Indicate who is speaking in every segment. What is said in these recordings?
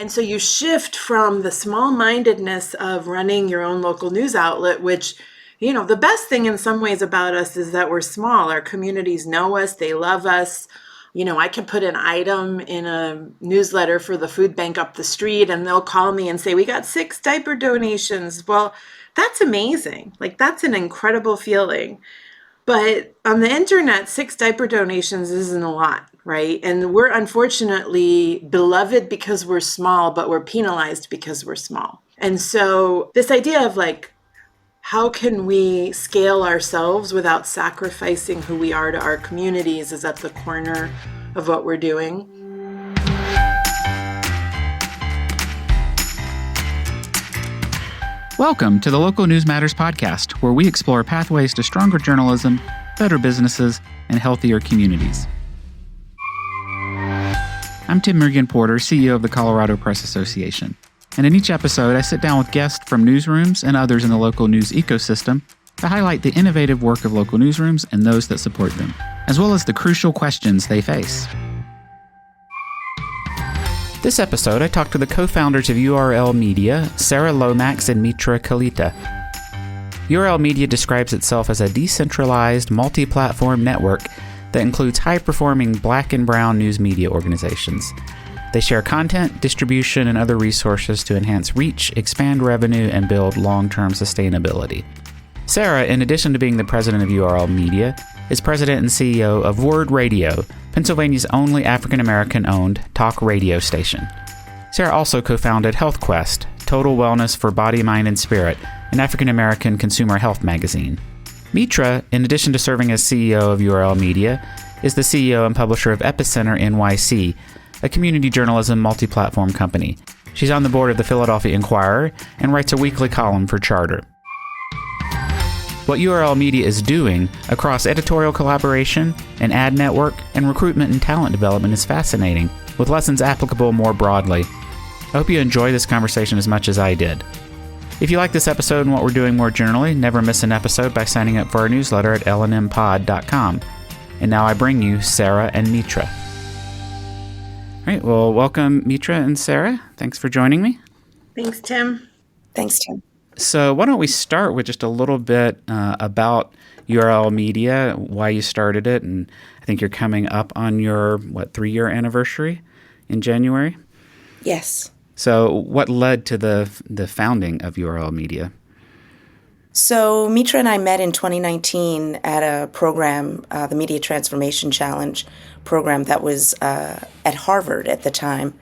Speaker 1: And so you shift from the small-mindedness of running your own local news outlet, which, the best thing in some ways about us is that we're small. Our communities know us, they love us. I can put an item in a newsletter for the food bank up the street and they'll call me and say, we got 6 diaper donations. Well, that's amazing. Like, that's an incredible feeling. But on the internet, 6 diaper donations isn't a lot, right? And we're unfortunately beloved because we're small, but we're penalized because we're small. And so this idea of how can we scale ourselves without sacrificing who we are to our communities is at the corner of what we're doing.
Speaker 2: Welcome to the Local News Matters podcast, where we explore pathways to stronger journalism, better businesses, and healthier communities. I'm Tim Mergen-Porter, CEO of the Colorado Press Association. And in each episode, I sit down with guests from newsrooms and others in the local news ecosystem to highlight the innovative work of local newsrooms and those that support them, as well as the crucial questions they face. This episode, I talked to the co-founders of URL Media, Sara Lomax and Mitra Kalita. URL Media describes itself as a decentralized, multi-platform network that includes high-performing Black and Brown news media organizations. They share content, distribution, and other resources to enhance reach, expand revenue, and build long-term sustainability. Sara, in addition to being the president of URL Media, is president and CEO of Word Radio, Pennsylvania's only African-American-owned talk radio station. Sara also co-founded HealthQuest, Total Wellness for Body, Mind, and Spirit, an African-American consumer health magazine. Mitra, in addition to serving as CEO of URL Media, is the CEO and publisher of Epicenter NYC, a community journalism multi-platform company. She's on the board of the Philadelphia Inquirer and writes a weekly column for Charter. What URL Media is doing across editorial collaboration, an ad network, and recruitment and talent development is fascinating, with lessons applicable more broadly. I hope you enjoy this conversation as much as I did. If you like this episode and what we're doing more generally, never miss an episode by signing up for our newsletter at lnmpod.com. And now I bring you Sara and Mitra. All right, well, welcome, Mitra and Sara. Thanks for joining me.
Speaker 1: Thanks, Tim.
Speaker 3: Thanks, Tim.
Speaker 2: So why don't we start with just a little bit about URL Media, why you started it, and I think you're coming up on your, 3-year anniversary in January?
Speaker 3: Yes.
Speaker 2: So what led to the founding of URL Media?
Speaker 3: So Mitra and I met in 2019 at a program, the Media Transformation Challenge program that was at Harvard at the time.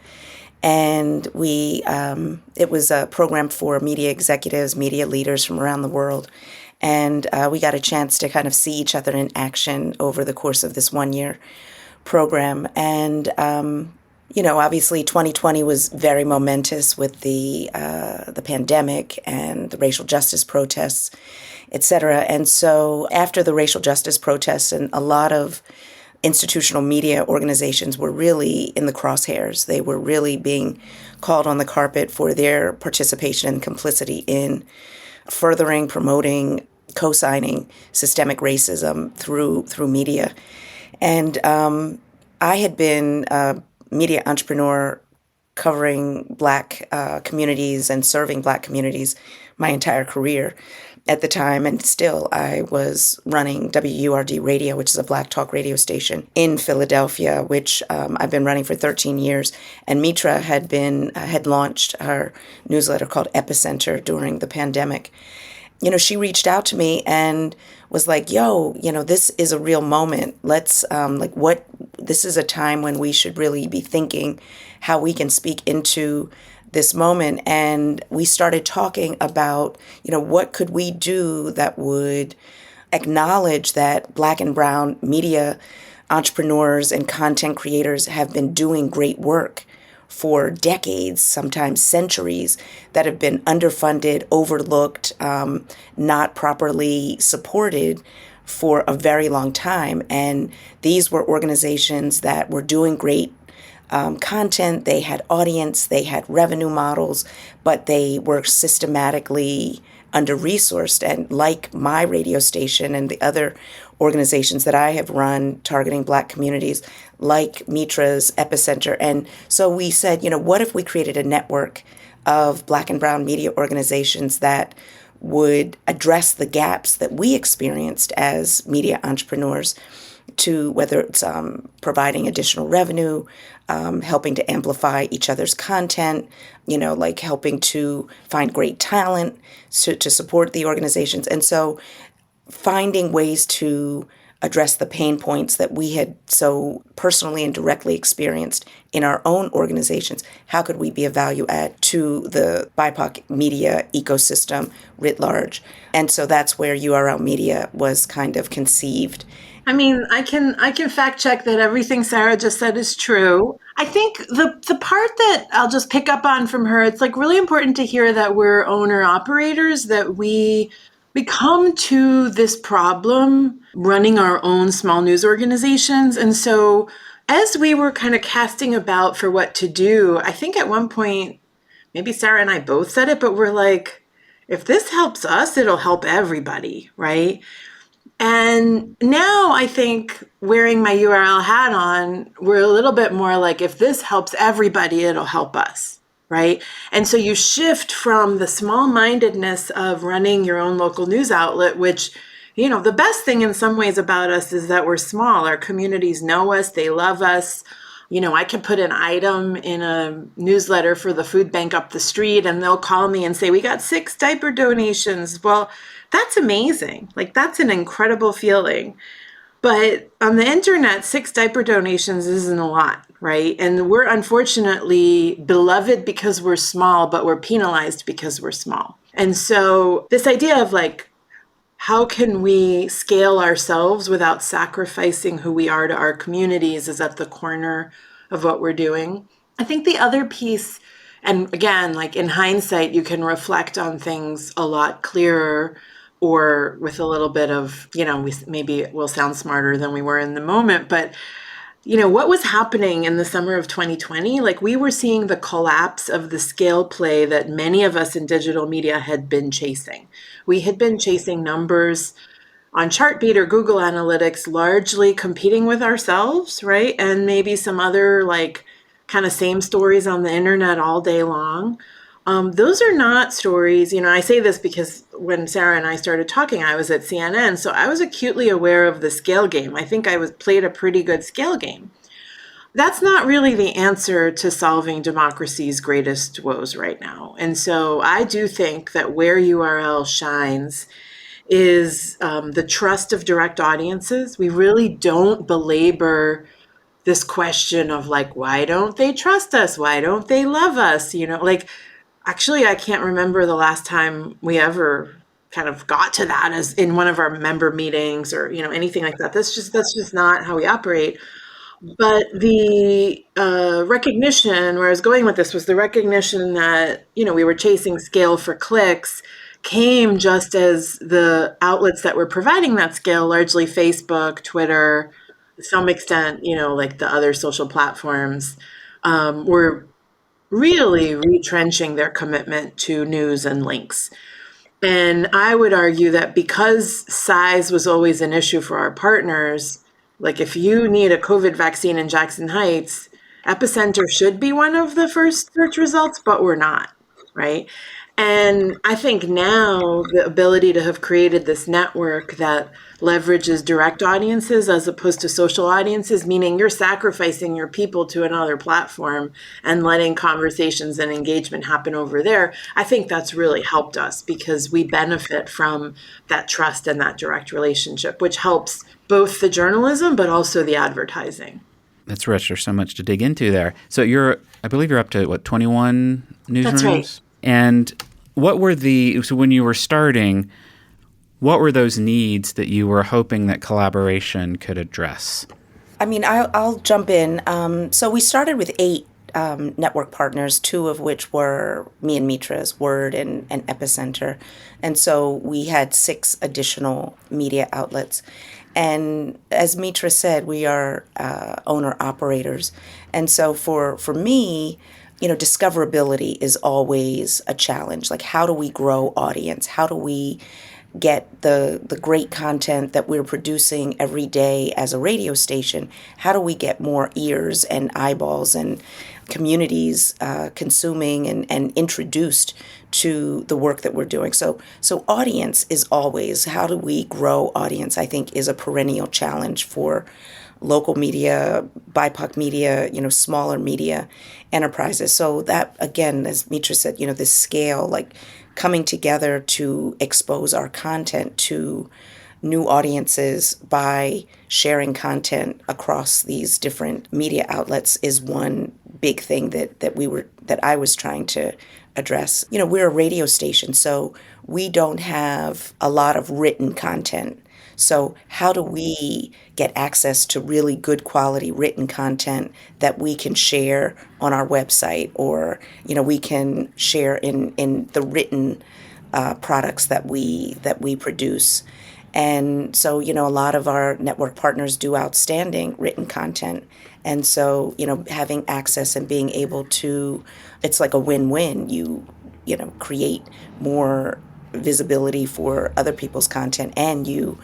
Speaker 3: And it was a program for media executives, media leaders from around the world. And we got a chance to kind of see each other in action over the course of this 1-year program. And, obviously 2020 was very momentous with the pandemic and the racial justice protests, et cetera. And so after the racial justice protests, and a lot of institutional media organizations were really in the crosshairs. They were really being called on the carpet for their participation and complicity in furthering, promoting, co-signing systemic racism through media. And I had been a media entrepreneur covering Black communities and serving Black communities my entire career at the time, and still I was running WURD Radio, which is a Black talk radio station in Philadelphia, which I've been running for 13 years. And Mitra had launched her newsletter called Epicenter during the pandemic. She reached out to me and was like, yo, this is a real moment. Let's, this is a time when we should really be thinking how we can speak into this moment. And we started talking about, what could we do that would acknowledge that Black and Brown media entrepreneurs and content creators have been doing great work for decades, sometimes centuries, that have been underfunded, overlooked, not properly supported for a very long time. And these were organizations that were doing great content, they had audience, they had revenue models, but they were systematically under-resourced. And like my radio station and the other organizations that I have run targeting Black communities, like Mitra's Epicenter. And so we said, what if we created a network of Black and Brown media organizations that would address the gaps that we experienced as media entrepreneurs, to whether it's providing additional revenue, helping to amplify each other's content, like helping to find great talent to support the organizations. And so finding ways to address the pain points that we had so personally and directly experienced in our own organizations. How could we be a value add to the BIPOC media ecosystem writ large? And so that's where URL Media was kind of conceived.
Speaker 1: I mean, I can fact check that everything Sara just said is true. I think the part that I'll just pick up on from her, it's like really important to hear that we're owner operators, that we come to this problem running our own small news organizations. And so as we were kind of casting about for what to do, I think at one point, maybe Sara and I both said it, but we're like, if this helps us, it'll help everybody, right? And now I think wearing my URL hat on, we're a little bit more like, if this helps everybody, it'll help us, right? And so you shift from the small-mindedness of running your own local news outlet, which, the best thing in some ways about us is that we're small. Our communities know us, they love us. I could put an item in a newsletter for the food bank up the street and they'll call me and say, we got 6 diaper donations. Well, that's amazing. Like, that's an incredible feeling. But on the internet, 6 diaper donations isn't a lot, right? And we're unfortunately beloved because we're small, but we're penalized because we're small. And so this idea of like, how can we scale ourselves without sacrificing who we are to our communities is at the corner of what we're doing. I think the other piece, and again, like in hindsight, you can reflect on things a lot clearer or with a little bit of, maybe we'll sound smarter than we were in the moment, but what was happening in the summer of 2020, like we were seeing the collapse of the scale play that many of us in digital media had been chasing. We had been chasing numbers on Chartbeat or Google Analytics, largely competing with ourselves, right? And maybe some other like kind of same stories on the internet all day long. Those are not stories, I say this because when Sara and I started talking, I was at CNN, so I was acutely aware of the scale game. I think I played a pretty good scale game. That's not really the answer to solving democracy's greatest woes right now. And so I do think that where URL shines is the trust of direct audiences. We really don't belabor this question of like, why don't they trust us? Why don't they love us? Actually, I can't remember the last time we ever kind of got to that as in one of our member meetings or, anything like that. That's just not how we operate. But the recognition, where I was going with this was the recognition that, we were chasing scale for clicks came just as the outlets that were providing that scale, largely Facebook, Twitter, to some extent, like the other social platforms, were really retrenching their commitment to news and links. And I would argue that because size was always an issue for our partners, like if you need a COVID vaccine in Jackson Heights, Epicenter should be one of the first search results, but we're not, right? And I think now the ability to have created this network that leverages direct audiences as opposed to social audiences, meaning you're sacrificing your people to another platform and letting conversations and engagement happen over there. I think that's really helped us because we benefit from that trust and that direct relationship, which helps both the journalism, but also the advertising.
Speaker 2: That's rich. There's so much to dig into there. So I believe you're up to 21 newsrooms?
Speaker 1: That's right.
Speaker 2: And so when you were starting, what were those needs that you were hoping that collaboration could address?
Speaker 3: I mean, I'll jump in. So we started with 8 network partners, 2 of which were me and Mitra's, Word and Epicenter. And so we had 6 additional media outlets. And as Mitra said, we are owner operators. And so for me, discoverability is always a challenge. Like, how do we grow audience? How do we get the great content that we're producing every day as a radio station? How do we get more ears and eyeballs and communities consuming and introduced to the work that we're doing? So audience is always, how do we grow audience, I think, is a perennial challenge for local media, BIPOC media, smaller media enterprises. So that, again, as Mitra said, this scale, like coming together to expose our content to new audiences by sharing content across these different media outlets is one big thing that I was trying to address. We're a radio station, so we don't have a lot of written content. So how do we get access to really good quality written content that we can share on our website, or we can share in the written products that we produce? And so a lot of our network partners do outstanding written content, and so having access and being able to, it's like a win-win. You create more visibility for other people's content, and you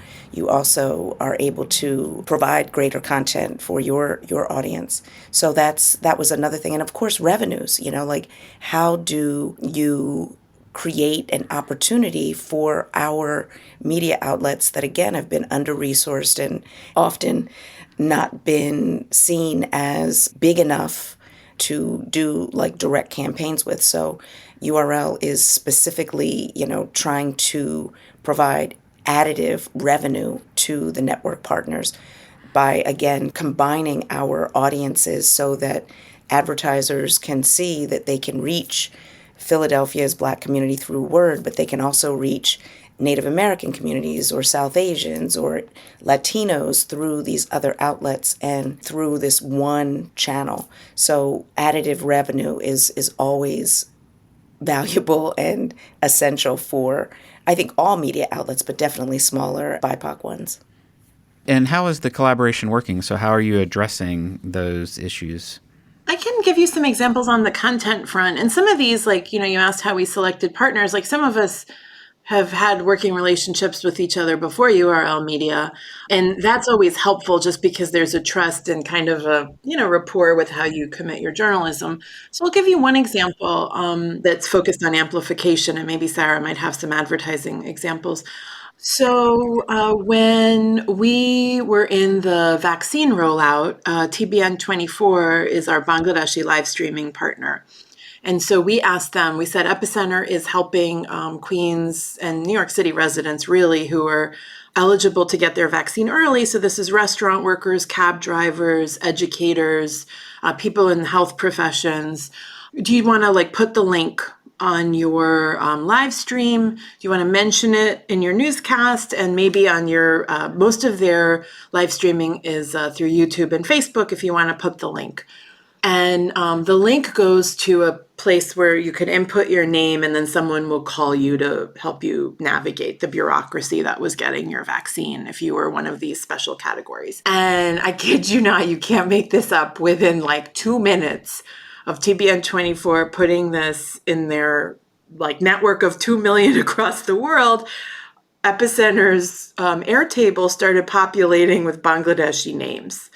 Speaker 3: also are able to provide greater content for your audience. So that was another thing. And of course, revenues, like, how do you create an opportunity for our media outlets that, again, have been under-resourced and often not been seen as big enough to do like direct campaigns with? So URL is specifically, trying to provide additive revenue to the network partners by, again, combining our audiences so that advertisers can see that they can reach Philadelphia's Black community through word, but they can also reach Native American communities or South Asians or Latinos through these other outlets and through this one channel. So additive revenue is always valuable and essential for, I think, all media outlets, but definitely smaller BIPOC ones.
Speaker 2: And how is the collaboration working? So how are you addressing those issues?
Speaker 1: I can give you some examples on the content front. And some of these, like, you asked how we selected partners. Like, some of us have had working relationships with each other before URL Media. And that's always helpful just because there's a trust and kind of a, rapport with how you commit your journalism. So I'll give you one example that's focused on amplification, and maybe Sara might have some advertising examples. So when we were in the vaccine rollout, TBN24 is our Bangladeshi live streaming partner. And so we asked them, we said Epicenter is helping Queens and New York City residents, really, who are eligible to get their vaccine early. So this is restaurant workers, cab drivers, educators, people in health professions. Do you want to put the link on your live stream? Do you want to mention it in your newscast? And maybe on your, most of their live streaming is through YouTube and Facebook, if you want to put the link. And the link goes to a place where you can input your name, and then someone will call you to help you navigate the bureaucracy that was getting your vaccine if you were one of these special categories. And I kid you not, you can't make this up, within 2 minutes of TBN24 putting this in their network of 2 million across the world, Epicenter's Airtable started populating with Bangladeshi names.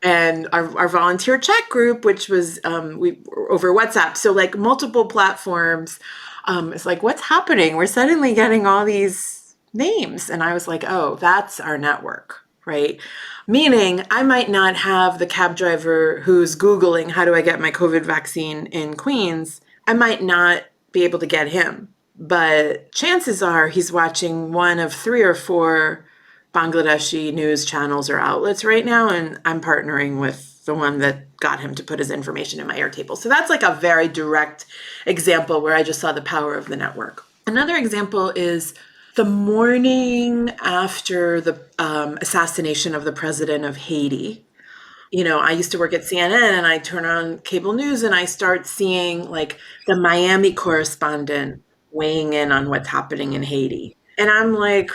Speaker 1: And our volunteer chat group, which was we over WhatsApp, so multiple platforms, it's what's happening? We're suddenly getting all these names. And I was like, oh, that's our network, right? Meaning I might not have the cab driver who's Googling, how do I get my COVID vaccine in Queens? I might not be able to get him. But chances are he's watching one of 3 or 4 Bangladeshi news channels or outlets right now, and I'm partnering with the one that got him to put his information in my Airtable. So that's a very direct example where I just saw the power of the network. Another example is the morning after the assassination of the president of Haiti. I used to work at CNN, and I turn on cable news and I start seeing the Miami correspondent weighing in on what's happening in Haiti. And I'm like,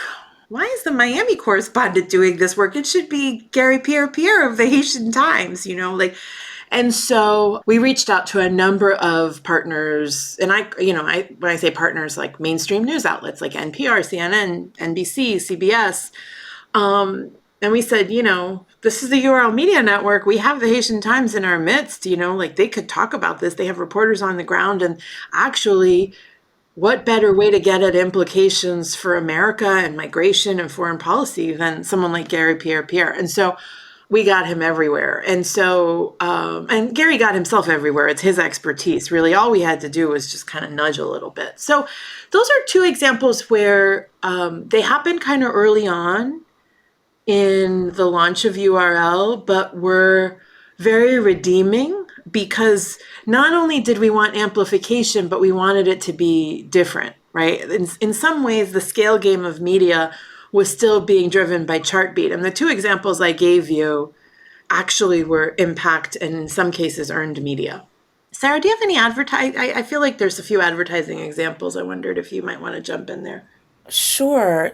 Speaker 1: why is the Miami correspondent doing this work? It should be Gary Pierre of the Haitian Times, And so we reached out to a number of partners, and when I say partners, like mainstream news outlets like NPR, CNN, NBC, CBS, and we said, this is the URL Media Network. We have the Haitian Times in our midst, they could talk about this. They have reporters on the ground, and actually, what better way to get at implications for America and migration and foreign policy than someone like Gary Pierre? And so we got him everywhere. And so, and Gary got himself everywhere. It's his expertise. Really, all we had to do was just kind of nudge a little bit. So those are two examples where they happened kind of early on in the launch of URL, but were very redeeming because not only did we want amplification, but we wanted it to be different, right? In some ways, the scale game of media was still being driven by Chartbeat. And the two examples I gave you actually were impact and in some cases earned media. Sarah, do you have any I feel like there's a few advertising examples. I wondered if you might want to jump in there.
Speaker 3: Sure.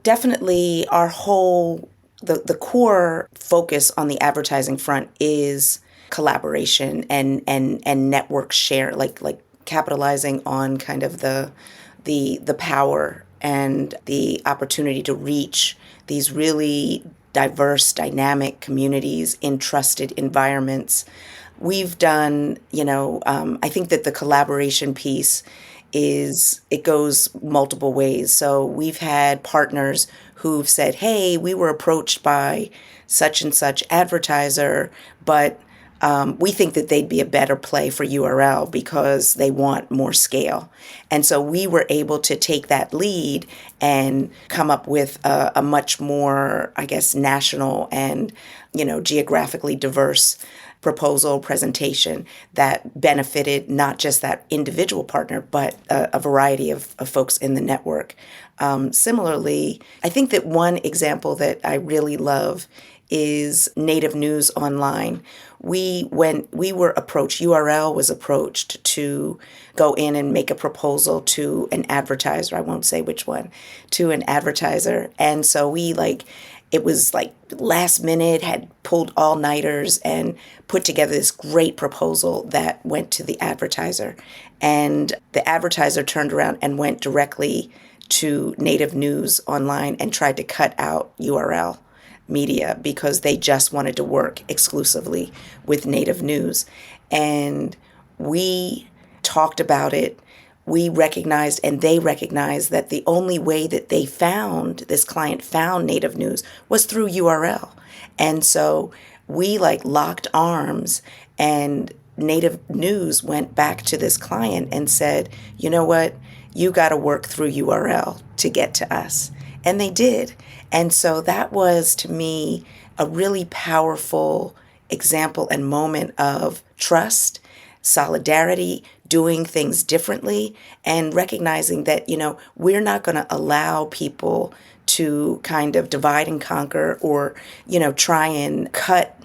Speaker 3: Definitely our whole, the core focus on the advertising front is collaboration and network share, like capitalizing on kind of the power and the opportunity to reach these really diverse, dynamic communities in trusted environments. We've done, I think that the collaboration piece it goes multiple ways. So we've had partners who've said, hey, we were approached by such and such advertiser, but we think that they'd be a better play for URL because they want more scale. And so we were able to take that lead and come up with a much more, I guess, national and, geographically diverse proposal presentation that benefited not just that individual partner, but a variety of folks in the network. Similarly, I think that one example that I really love is Native News Online. When we were approached, URL was approached to go in and make a proposal to an advertiser. I won't say which one, to an advertiser. And so it was like last minute, had pulled all-nighters and put together this great proposal that went to the advertiser. And the advertiser turned around and went directly to Native News Online and tried to cut out URL media because they just wanted to work exclusively with Native News. And we talked about it. We recognized, and they recognized, that the only way that this client found Native News was through URL. And so we locked arms, and Native News went back to this client and said, you know what, you got to work through URL to get to us. And they did. And so that was, to me, a really powerful example and moment of trust, solidarity, doing things differently, and recognizing that, we're not going to allow people to kind of divide and conquer or, try and cut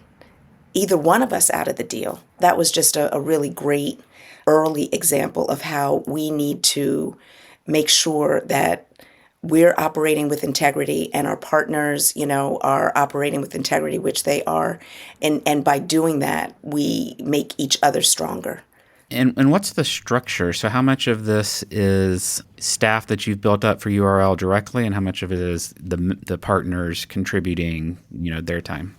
Speaker 3: either one of us out of the deal. That was just a really great early example of how we need to make sure that we're operating with integrity and our partners, are operating with integrity, which they are. And by doing that, we make each other stronger.
Speaker 2: And what's the structure? So how much of this is staff that you've built up for URL directly, and how much of it is the partners contributing, their time?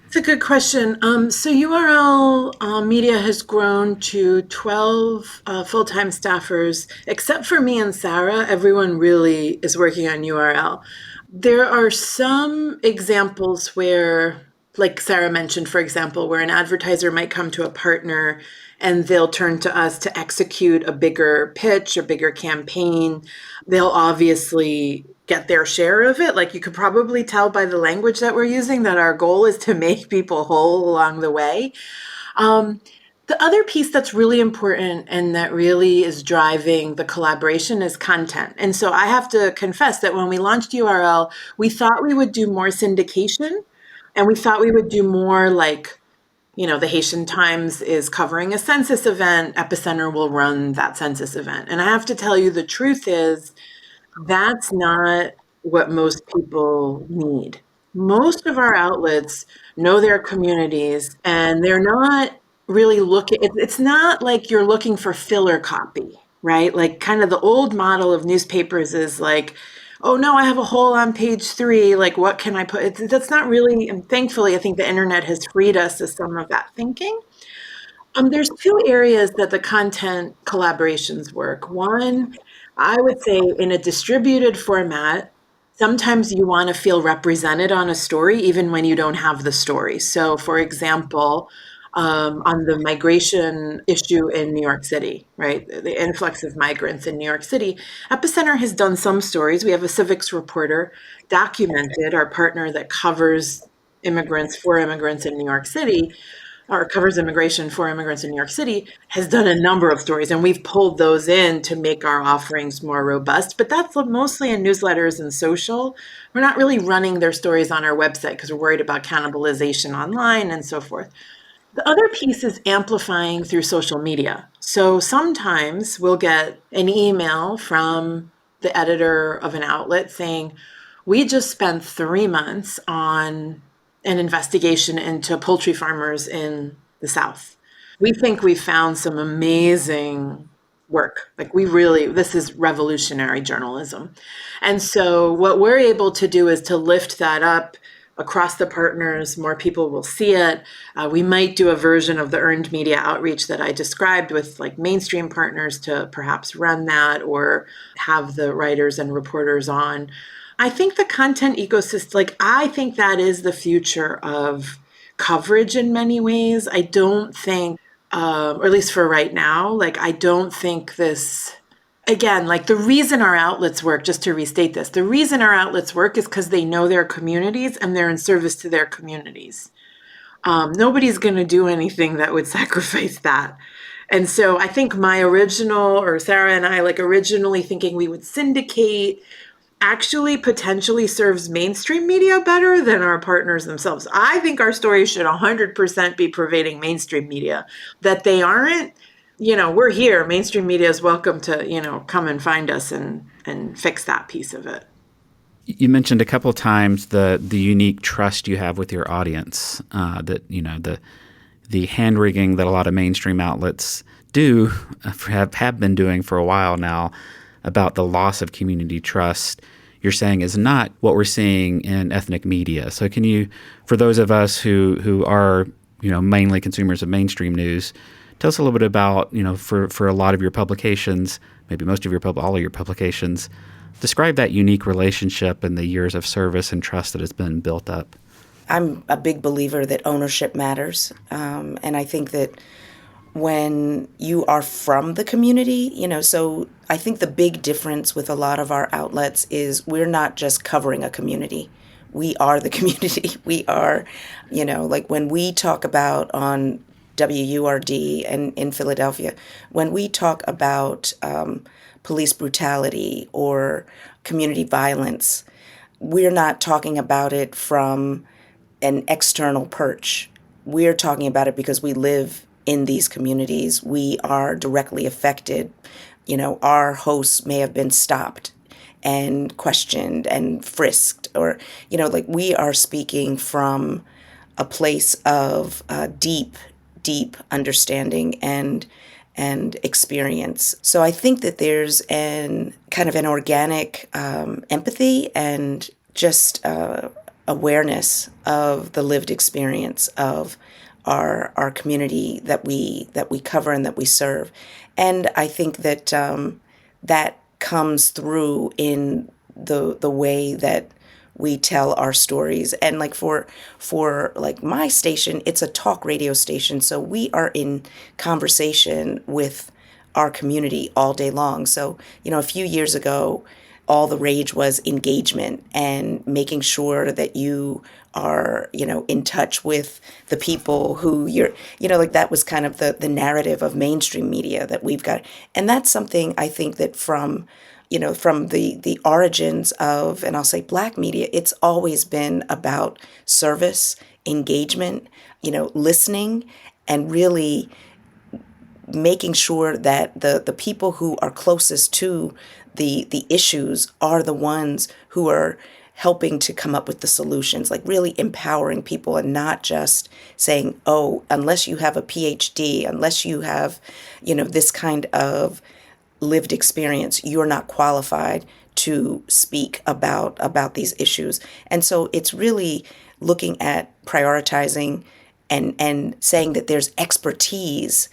Speaker 1: It's a good question. So URL Media has grown to 12 full-time staffers. Except for me and Sara, everyone really is working on URL. There are some examples where, like Sara mentioned, for example, where an advertiser might come to a partner and they'll turn to us to execute a bigger pitch or bigger campaign. They'll obviously get their share of it. Like, you could probably tell by the language that we're using that our goal is to make people whole along the way. The other piece that's really important and that really is driving the collaboration is content. And so I have to confess that when we launched URL, we thought we would do more syndication, and we thought we would do more the Haitian Times is covering a census event, Epicenter will run that census event. And I have to tell you, the truth is that's not what most people need. Most of our outlets know their communities, and they're not really looking, it's not like you're looking for filler copy, right? Like kind of the old model of newspapers is like, oh no, I have a hole on page 3. Like, what can I put? That's not really, and thankfully, I think the internet has freed us of some of that thinking. There's two areas that the content collaborations work. One, I would say in a distributed format, sometimes you want to feel represented on a story, even when you don't have the story. So, for example, on the migration issue in New York City, right? The influx of migrants in New York City, Epicenter has done some stories. We have a civics reporter, Documented, our partner that covers immigrants for immigrants in New York City, or covers immigration for immigrants in New York City, has done a number of stories, and we've pulled those in to make our offerings more robust. But that's mostly in newsletters and social. We're not really running their stories on our website because we're worried about cannibalization online and so forth. The other piece is amplifying through social media. So sometimes we'll get an email from the editor of an outlet saying, we just spent 3 months on an investigation into poultry farmers in the South. We think we found some amazing work. Like, this is revolutionary journalism. And so what we're able to do is to lift that up across the partners. More people will see it. We might do a version of the earned media outreach that I described with like mainstream partners to perhaps run that, or have the writers and reporters on. I think the content ecosystem, like, I think that is the future of coverage in many ways. I don't think, or at least for right now, like, I don't think this, again, like, the reason our outlets work, just to restate this, the reason our outlets work is because they know their communities and they're in service to their communities. Nobody's going to do anything that would sacrifice that. And so I think my original, or Sara and I, like, originally thinking we would syndicate, actually potentially serves mainstream media better than our partners themselves. I think our stories should 100% be pervading mainstream media. That they aren't, we're here. Mainstream media is welcome to, come and find us and fix that piece of it.
Speaker 2: You mentioned a couple of times the unique trust you have with your audience, that the hand wringing that a lot of mainstream outlets do have been doing for a while now about the loss of community trust. You're saying is not what we're seeing in ethnic media. So can you, for those of us who are mainly consumers of mainstream news, tell us a little bit about for a lot of your publications, maybe most of all of your publications, describe that unique relationship and the years of service and trust that has been built up.
Speaker 3: I'm a big believer that ownership matters. And I think that when you are from the community, so I think the big difference with a lot of our outlets is we're not just covering a community. We are the community. We are, like when we talk about on WURD and in Philadelphia, when we talk about police brutality or community violence, we're not talking about it from an external perch. We're talking about it because we live in these communities. We are directly affected. Our hosts may have been stopped and questioned and frisked, or, like we are speaking from a place of deep understanding and experience. So I think that there's an kind of an organic empathy and just awareness of the lived experience of our community that we cover and that we serve. And I think that that comes through in the way that we tell our stories. And like for like my station, it's a talk radio station. So we are in conversation with our community all day long. So, a few years ago, all the rage was engagement and making sure that you are, in touch with the people who you're, like that was kind of the narrative of mainstream media that we've got. And that's something I think that from the origins of, and I'll say Black media, it's always been about service, engagement, listening, and really making sure that the people who are closest to the issues are the ones who are helping to come up with the solutions, like really empowering people and not just saying, oh, unless you have a PhD, unless you have, this kind of lived experience, you're not qualified to speak about these issues. And so it's really looking at prioritizing and saying that there's expertise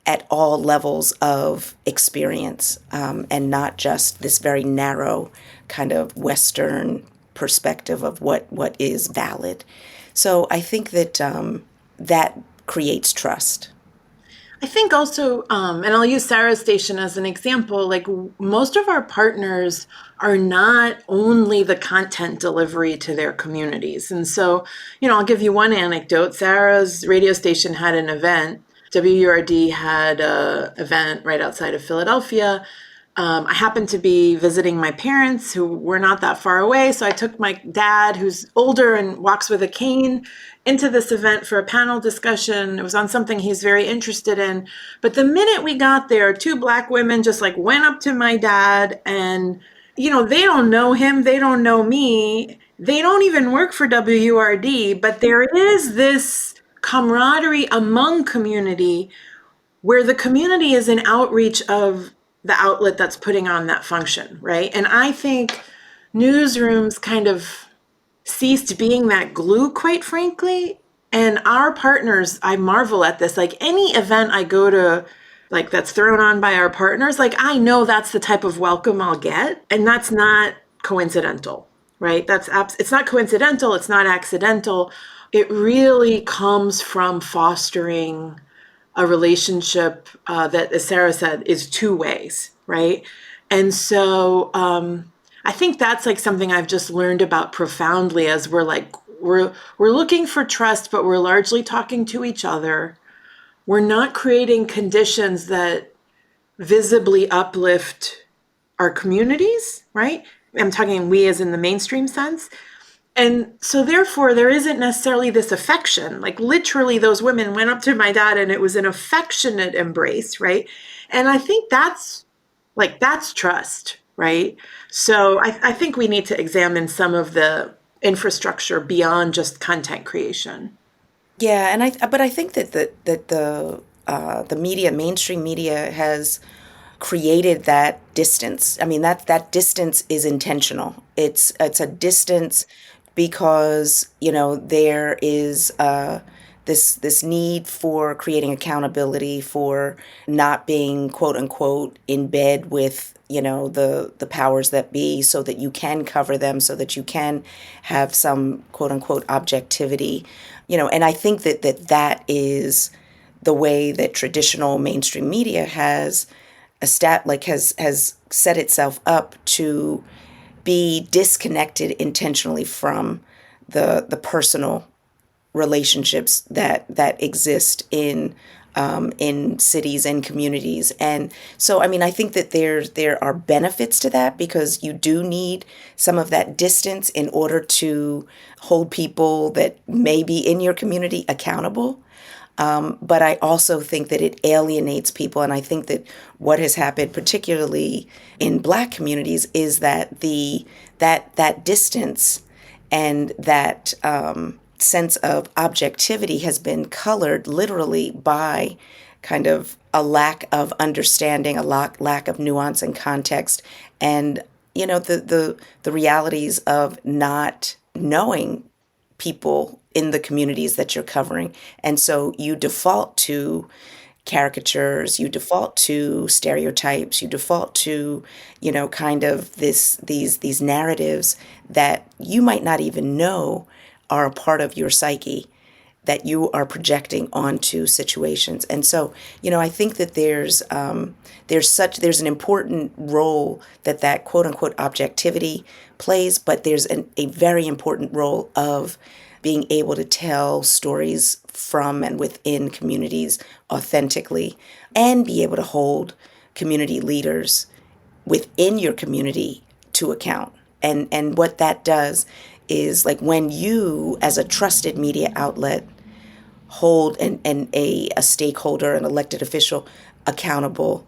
Speaker 3: at all levels of experience, and not just this very narrow kind of Western perspective of what is valid. So I think that that creates trust.
Speaker 1: I think also, and I'll use Sarah's station as an example, like most of our partners are not only the content delivery to their communities. And so, I'll give you one anecdote. Sarah's radio station had an event. WURD had an event right outside of Philadelphia. I happened to be visiting my parents who were not that far away. So I took my dad, who's older and walks with a cane, into this event for a panel discussion. It was on something he's very interested in. But the minute we got there, two Black women just like went up to my dad and, they don't know him. They don't know me. They don't even work for WURD, but there is this camaraderie among community where the community is an outreach of the outlet that's putting on that function, right? And I think newsrooms kind of ceased being that glue, quite frankly. And our partners, I marvel at this. Like any event I go to, like that's thrown on by our partners, like I know that's the type of welcome I'll get. And that's not coincidental, right? It's not coincidental. It's not accidental. It really comes from fostering a relationship that, as Sarah said, is two ways, right? And so I think that's like something I've just learned about profoundly as we're looking for trust, but we're largely talking to each other. We're not creating conditions that visibly uplift our communities, right? I'm talking we as in the mainstream sense. And so therefore, there isn't necessarily this affection. Like literally those women went up to my dad and it was an affectionate embrace, right? And I think that's trust, right? So I think we need to examine some of the infrastructure beyond just content creation.
Speaker 3: Yeah, but I think that the media, mainstream media, has created that distance. I mean, that distance is intentional. It's a distance because there is this need for creating accountability, for not being quote unquote in bed with the powers that be, so that you can cover them, so that you can have some quote unquote objectivity. And I think that is the way that traditional mainstream media has has set itself up to be disconnected intentionally from the personal relationships that exist in cities and communities. And so, I mean, I think that there are benefits to that, because you do need some of that distance in order to hold people that may be in your community accountable. But I also think that it alienates people. And I think that what has happened, particularly in Black communities, is that that distance and that sense of objectivity has been colored literally by kind of a lack of understanding, a lack of nuance and context, and the realities of not knowing people in the communities that you're covering. And so you default to caricatures, you default to stereotypes, you default to, kind of these narratives that you might not even know are a part of your psyche, that you are projecting onto situations. And so, I think that there's an important role that quote unquote objectivity plays, but there's a very important role of being able to tell stories from and within communities authentically, and be able to hold community leaders within your community to account. And what that does is, like, when you, as a trusted media outlet, hold a stakeholder, an elected official, accountable,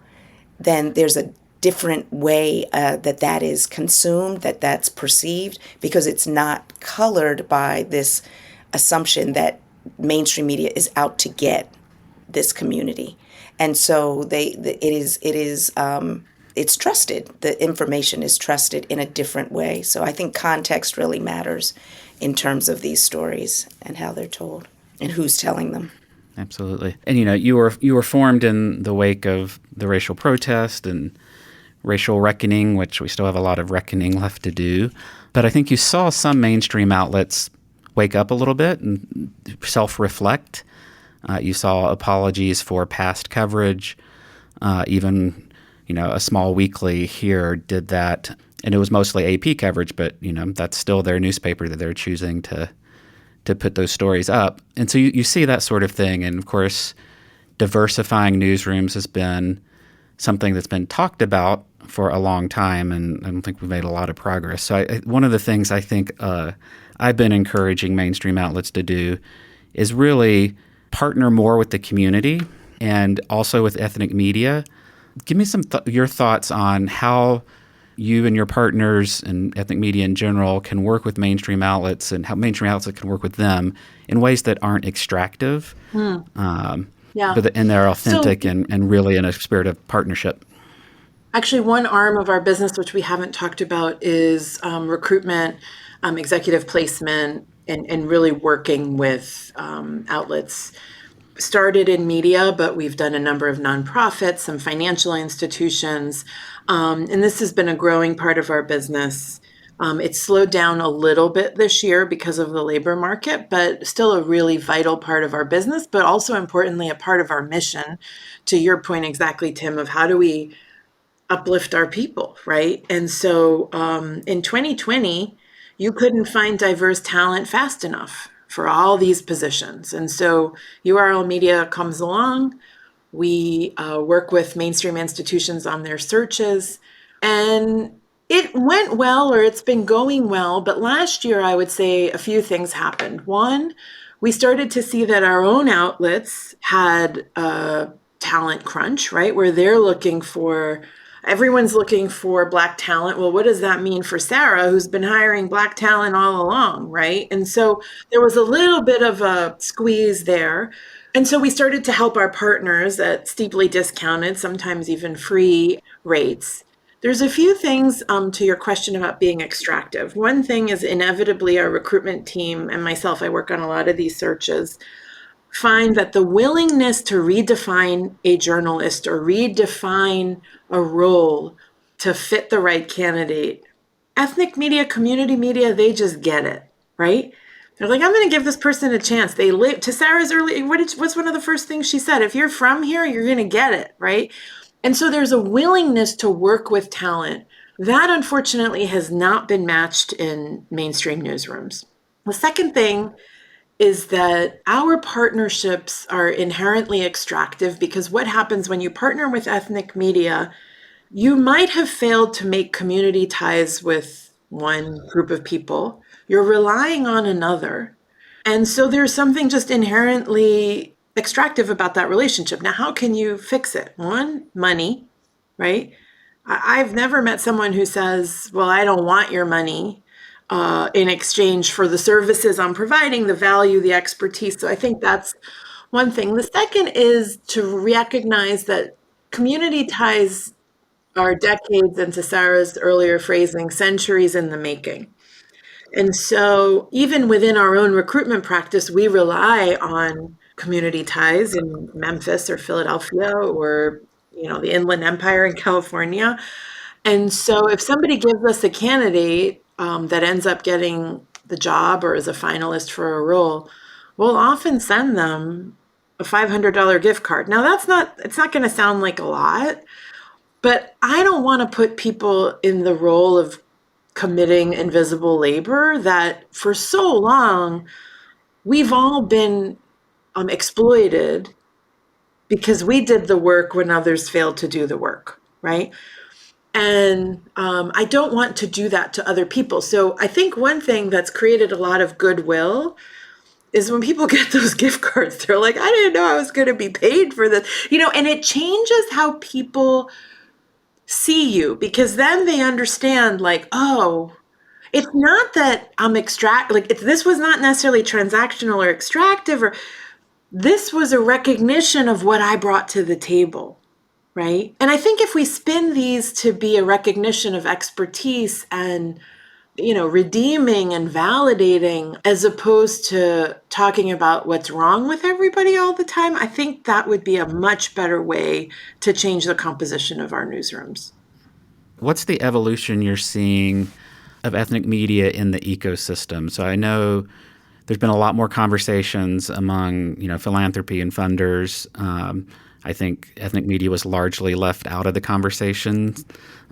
Speaker 3: then there's a different way that is consumed, that's perceived, because it's not colored by this assumption that mainstream media is out to get this community. And so it's trusted. The information is trusted in a different way. So I think context really matters in terms of these stories and how they're told and who's telling them.
Speaker 2: Absolutely. And you were formed in the wake of the racial protest and racial reckoning, which we still have a lot of reckoning left to do. But I think you saw some mainstream outlets wake up a little bit and self-reflect. You saw apologies for past coverage. Even a small weekly here did that, and it was mostly AP coverage, but that's still their newspaper that they're choosing to put those stories up. And so you see that sort of thing. And of course, diversifying newsrooms has been something that's been talked about for a long time, and I don't think we've made a lot of progress. So one of the things I think I've been encouraging mainstream outlets to do is really partner more with the community and also with ethnic media. Give me your thoughts on how you and your partners and ethnic media in general can work with mainstream outlets and how mainstream outlets can work with them in ways that aren't extractive, and they're authentic and really in a spirit of partnership.
Speaker 1: Actually, one arm of our business, which we haven't talked about, is recruitment, executive placement, and really working with outlets. Started in media, but we've done a number of nonprofits, some financial institutions, and this has been a growing part of our business. It's slowed down a little bit this year because of the labor market, but still a really vital part of our business, but also importantly, a part of our mission, to your point exactly, Tim, of how do we uplift our people, right? And so in 2020, you couldn't find diverse talent fast enough for all these positions. And so URL Media comes along. We work with mainstream institutions on their searches, and it went well, or it's been going well. But last year, I would say a few things happened. One, we started to see that our own outlets had a talent crunch, right? Where everyone's looking for Black talent. Well, what does that mean for Sara, who's been hiring Black talent all along, right? And so there was a little bit of a squeeze there. And so we started to help our partners at steeply discounted, sometimes even free rates. There's a few things to your question about being extractive. One thing is inevitably our recruitment team and myself, I work on a lot of these searches, find that the willingness to redefine a journalist or redefine a role to fit the right candidate, ethnic media, community media, they just get it, right? They're like, I'm going to give this person a chance. They live to Sarah's early. What's one of the first things she said? If you're from here, you're going to get it, right? And so there's a willingness to work with talent that unfortunately has not been matched in mainstream newsrooms. The second thing is that our partnerships are inherently extractive, because what happens when you partner with ethnic media, you might have failed to make community ties with one group of people. You're relying on another. And so there's something just inherently extractive about that relationship. Now, how can you fix it? One, money, right? I've never met someone who says, well, I don't want your money in exchange for the services I'm providing, the value, the expertise. So I think that's one thing. The second is to recognize that community ties are decades, and to Sara's earlier phrasing, centuries in the making. And so even within our own recruitment practice, we rely on community ties in Memphis or Philadelphia or, the Inland Empire in California. And so if somebody gives us a candidate that ends up getting the job or is a finalist for a role, we'll often send them a $500 gift card. Now it's not going to sound like a lot, but I don't want to put people in the role of committing invisible labor that for so long we've all been exploited because we did the work when others failed to do the work, right? And I don't want to do that to other people. So I think one thing that's created a lot of goodwill is when people get those gift cards, they're like, I didn't know I was going to be paid for this, and it changes how people see you, because then they understand, like, oh, it's not that I'm this was not necessarily transactional or extractive, or this was a recognition of what I brought to the table, right? And I think if we spin these to be a recognition of expertise and redeeming and validating, as opposed to talking about what's wrong with everybody all the time, I think that would be a much better way to change the composition of our newsrooms.
Speaker 2: What's the evolution you're seeing of ethnic media in the ecosystem? So I know there's been a lot more conversations among, philanthropy and funders. I think ethnic media was largely left out of the conversation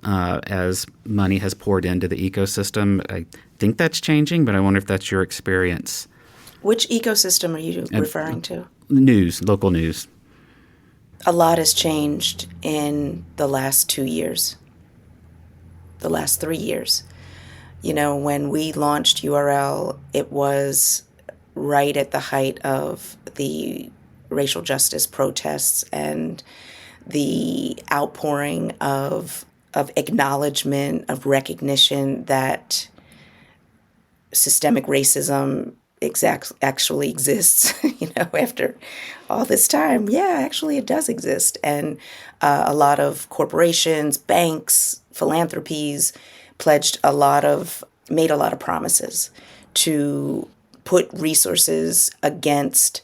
Speaker 2: as money has poured into the ecosystem. I think that's changing, but I wonder if that's your experience.
Speaker 3: Which ecosystem are you referring to?
Speaker 2: News, local news.
Speaker 3: A lot has changed in the last 2 years, the last 3 years. When we launched URL, it was right at the height of the racial justice protests and the outpouring of acknowledgement, of recognition that systemic racism actually exists, after all this time. Yeah, actually it does exist. And a lot of corporations, banks, philanthropies made a lot of promises to put resources against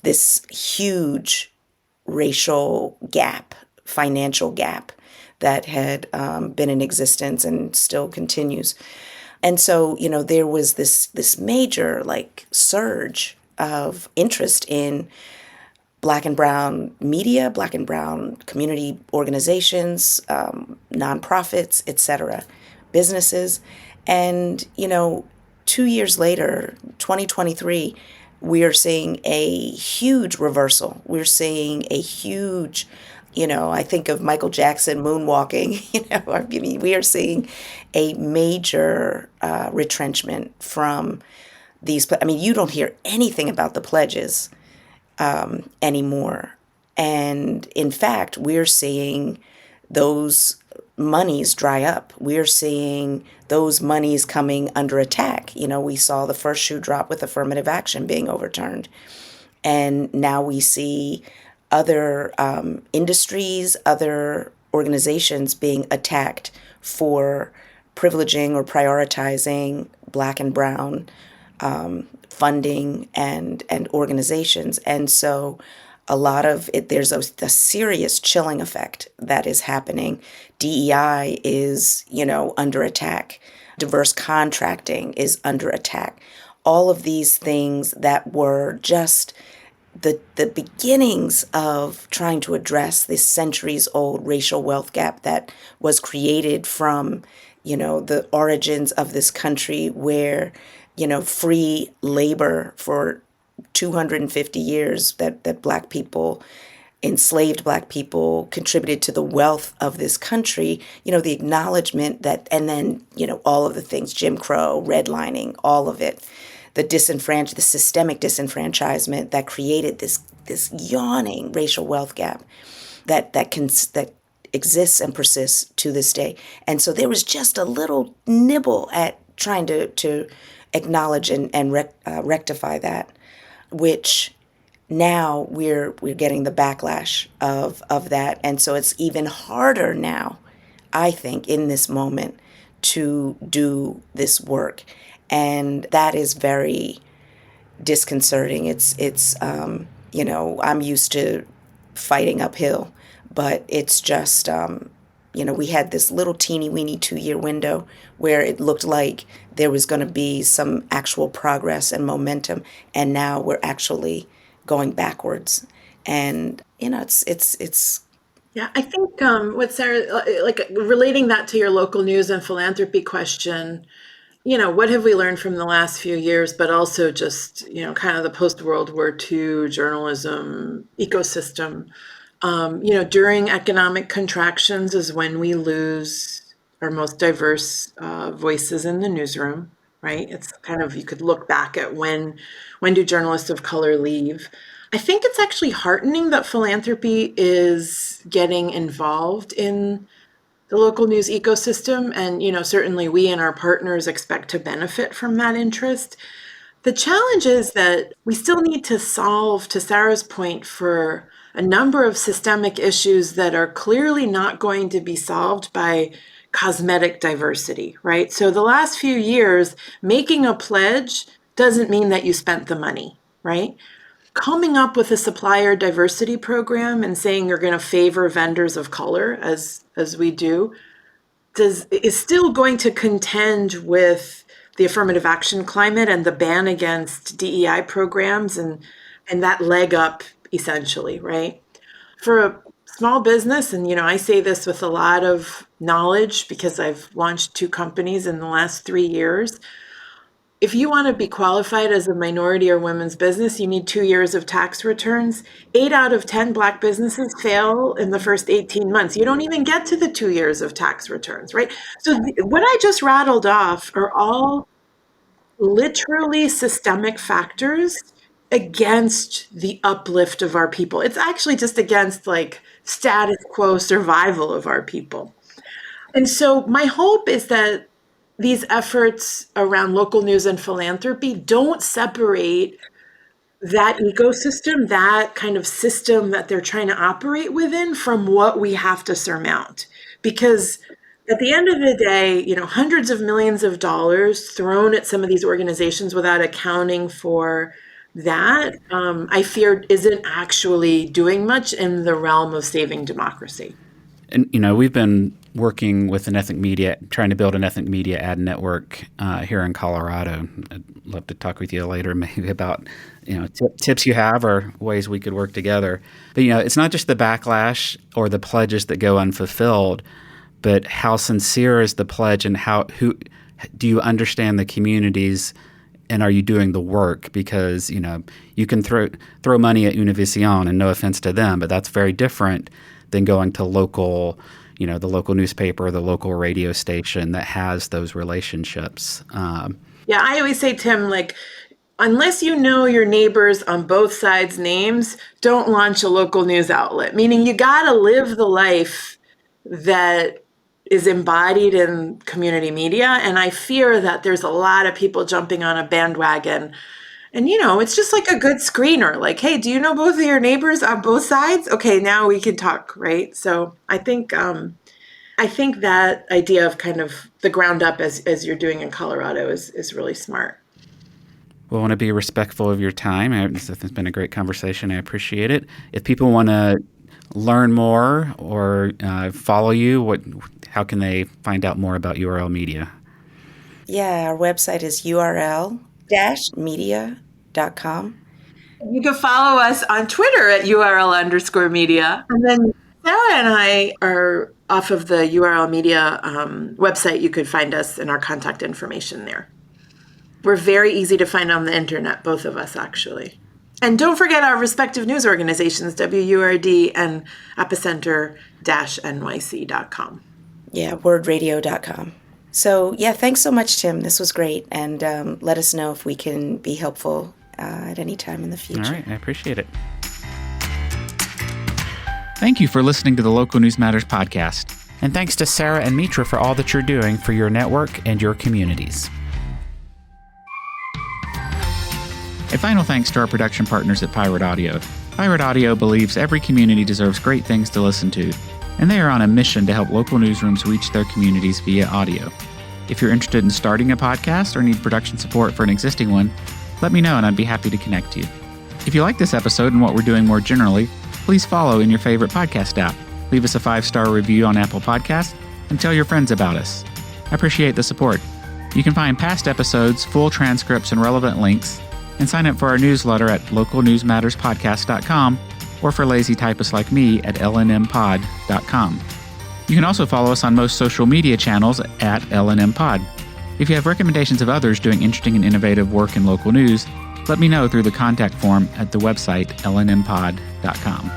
Speaker 3: this huge racial gap, financial gap that had been in existence and still continues. And so, there was this major surge of interest in Black and brown media, Black and brown community organizations, nonprofits, etc., businesses. And, 2 years later, 2023, we are seeing a huge reversal. We're seeing a huge, I think of Michael Jackson moonwalking, we are seeing a major retrenchment from these. You don't hear anything about the pledges anymore. And in fact, we're seeing those monies dry up. We're seeing those monies coming under attack. We saw the first shoe drop with affirmative action being overturned. And now we see other industries, other organizations being attacked for privileging or prioritizing Black and brown funding and organizations. And so a lot of it, there's a serious chilling effect that is happening. DEI is, under attack. Diverse contracting is under attack. All of these things that were just the beginnings of trying to address this centuries-old racial wealth gap that was created from, the origins of this country where, free labor for 250 years that Black people, enslaved Black people, contributed to the wealth of this country, the acknowledgement that, and then, all of the things, Jim Crow, redlining, all of it, the systemic disenfranchisement that created this yawning racial wealth gap that exists and persists to this day. And so there was just a little nibble at trying to acknowledge and rectify that, which now we're getting the backlash of that. And so it's even harder now, I think, in this moment to do this work. And that is very disconcerting. It's I'm used to fighting uphill, but it's just, we had this little teeny weeny 2-year window where it looked like there was going to be some actual progress and momentum. And now we're actually going backwards. And, it's.
Speaker 1: Yeah, I think what Sara, relating that to your local news and philanthropy question, what have we learned from the last few years, but also just, kind of the post-World War II journalism ecosystem. During economic contractions is when we lose our most diverse voices in the newsroom. right? It's kind of, you could look back at when do journalists of color leave. I think it's actually heartening that Philanthropy is getting involved in the local news ecosystem. And, certainly we and our partners expect to benefit from that interest. The challenge is that we still need to solve, to Sarah's point, for a number of systemic issues that are clearly not going to be solved by cosmetic diversity, right? So the last few years, making a pledge doesn't mean that you spent the money, right? Coming up with a supplier diversity program and saying you're going to favor vendors of color as we do is still going to contend with the affirmative action climate and the ban against DEI programs and that leg up essentially, right? For a small business, and I say this with a lot of knowledge because I've launched 2 companies in the last 3 years. If you want to be qualified as a minority or women's business, you need 2 years of tax returns. 8 out of 10 Black businesses fail in the first 18 months. You don't even get to the 2 years of tax returns, right? So what I just rattled off are all literally systemic factors against the uplift of our people. It's actually just against like status quo survival of our people. And so my hope is that these efforts around local news and philanthropy don't separate that ecosystem, that kind of system that they're trying to operate within, from what we have to surmount. Because at the end of the day, hundreds of millions of dollars thrown at some of these organizations without accounting for that, I fear isn't actually doing much in the realm of saving democracy.
Speaker 2: And, we've been working with an ethnic media, trying to build an ethnic media ad network here in Colorado. I'd love to talk with you later maybe about, tips you have or ways we could work together. But, it's not just the backlash or the pledges that go unfulfilled, but how sincere is the pledge and who do you understand the communities and are you doing the work? Because, you can throw money at Univision, and no offense to them, but that's very different than going to local, the local newspaper or the local radio station that has those relationships.
Speaker 1: Yeah, I always say, Tim, unless you know your neighbors on both sides' names, don't launch a local news outlet. Meaning you got to live the life that is embodied in community media. And I fear that there's a lot of people jumping on a bandwagon. And, it's just like a good screener. Like, hey, do you know both of your neighbors on both sides? Okay, now we can talk, right? So I think that idea of kind of the ground up as you're doing in Colorado is really smart.
Speaker 2: We want to be respectful of your time. This has been a great conversation. I appreciate it. If people want to learn more or follow you, how can they find out more about URL Media?
Speaker 3: Yeah, our website is url-media.com.
Speaker 1: You can follow us on Twitter at URL_media. And then Sarah and I are off of the URL Media website. You could find us and our contact information there. We're very easy to find on the internet, both of us, actually. And don't forget our respective news organizations, WURD and epicenter-nyc.com.
Speaker 3: Yeah, wordradio.com. So, yeah, thanks so much, Tim. This was great. And let us know if we can be helpful at any time in the future.
Speaker 2: All right, I appreciate it. Thank you for listening to the Local News Matters podcast. And thanks to Sara and Mitra for all that you're doing for your network and your communities. A final thanks to our production partners at Pirate Audio. Pirate Audio believes every community deserves great things to listen to, and they are on a mission to help local newsrooms reach their communities via audio. If you're interested in starting a podcast or need production support for an existing one, let me know and I'd be happy to connect you. If you like this episode and what we're doing more generally, please follow in your favorite podcast app. Leave us a 5-star review on Apple Podcasts and tell your friends about us. I appreciate the support. You can find past episodes, full transcripts, and relevant links, and sign up for our newsletter at localnewsmatterspodcast.com or for lazy typists like me at lnmpod.com. You can also follow us on most social media channels at lnmpod. If you have recommendations of others doing interesting and innovative work in local news, let me know through the contact form at the website lnmpod.com.